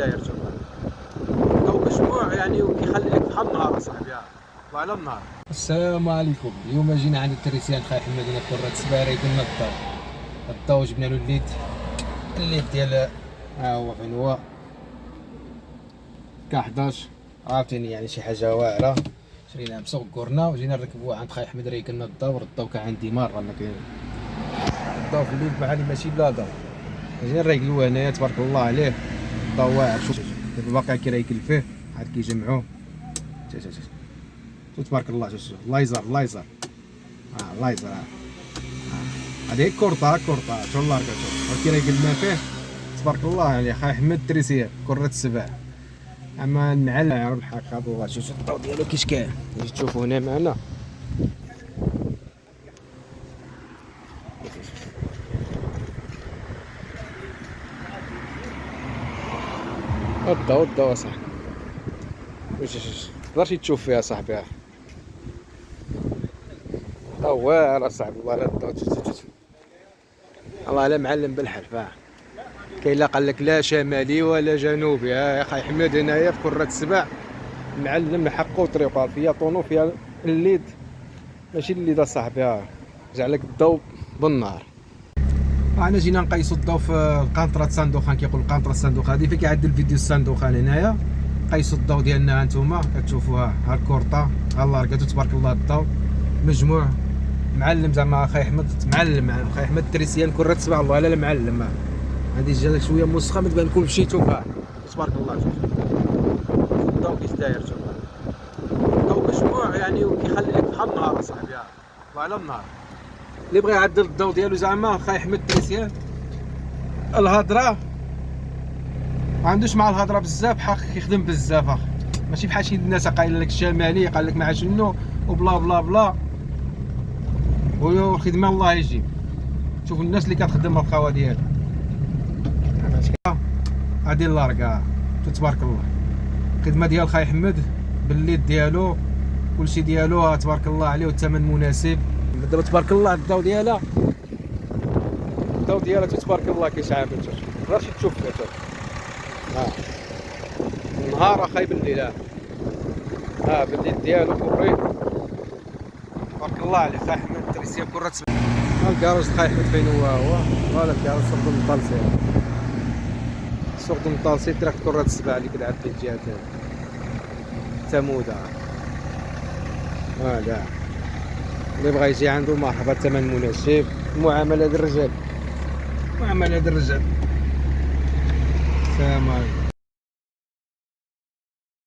داير تما ضوء مجموع يعني وكيخلي لك بحال النهار اصاحبي على النهار. السلام عليكم. اليوم جينا عند التريسيان خاي حماد هنا في قرة سباري. قلنا الضو جبنا له الليد ديال ها هو فين هو ك11 عاوتاني يعني شي حاجه واعره. شريناه مسوق كورنا وجينا نركبوه عند خاي حماد ريكلنا الضو كان عندي مره ما كاين الضو في الليل معاني ماشي بلا ضو. جينا نريكلوه هنايا تبارك الله عليه. الضو واعر شوف دابا باقي كيريكل فيه عاد كيجمعوه تبارك الله. شوف لايزر لايزر هذه كورطه شو الله يرضى شوف كيريكل ما فيه تبارك الله عليه خاي حماد التريسيان كرة السبع. اما نعلم عرف الحق الله. شوف الضو ديالو كيش كاين باش تشوفوا هنا معنا الضو اصاحبي. واش تقدرش تشوف فيها صاحبي واعر اصاحبي والله. لا الضو الله لا معلم بالحلف. كاين لا قال لك لا شمالي ولا جنوبي. يا خاي حماد هنايا في كرة السبع معلم حقو طريقه فيها طونو فيها الليد ماشي الليد اصاحبي. جعلك الضو بالنهار. انا جينا نقيسوا الضو في القنطره الصندوخان. كيقول القنطره الصندوق هذه فين كيعدل الفيديو الصندوخان هنايا. قيسوا الضو ديالنا هانتوما كتشوفوها ها الكورطه ها الله ركاتو تبارك الله. الضو مجموع معلم زعما خاي احمد معلم خاي احمد التريسيان كرة السبع الله لا معلم. هذه جات شويه مسخه ما تبان لكم مشيتو كاع تبارك الله. شوف الضو كيش داير تما ضوء مجموع يعني وكيخلي لك بحال النهار اصاحبي على النهار. اللي بغى يعدل الضو ديالو زعما خاي احمد التريسيان الهضره ما عندوش مع الهضره بزاف حق كيخدم بزاف ماشي بحال شي الناس قايل لك الشمالي قال لك مع شنو وبلا بلا بلا والخدمه الله يجيب. شوف الناس اللي كتخدم الخوا ديالها هادي اللاركا تبارك الله. الخدمه ديال خاي حمد بالليد ديالو كلشي ديالو تبارك الله عليه والثمن مناسب. دابا تبارك الله الضو ديالها تبارك الله كيش عامل تقدرش تشوف فيها النهار اخاي بالليل بالليل ديالو كوري تبارك الله عليه خاي حمد التريسيان كرة سبع. الكاروج خاي حمد فين هو هذا الكاروج سوق المطالسي. سوق المطالسي تراك كرة السبع اللي كتعدي الجهات ثمود كاع اللي بغى يجي عنده مرحبا. الثمن مناسب. معاملة الرجال السلام عليكم.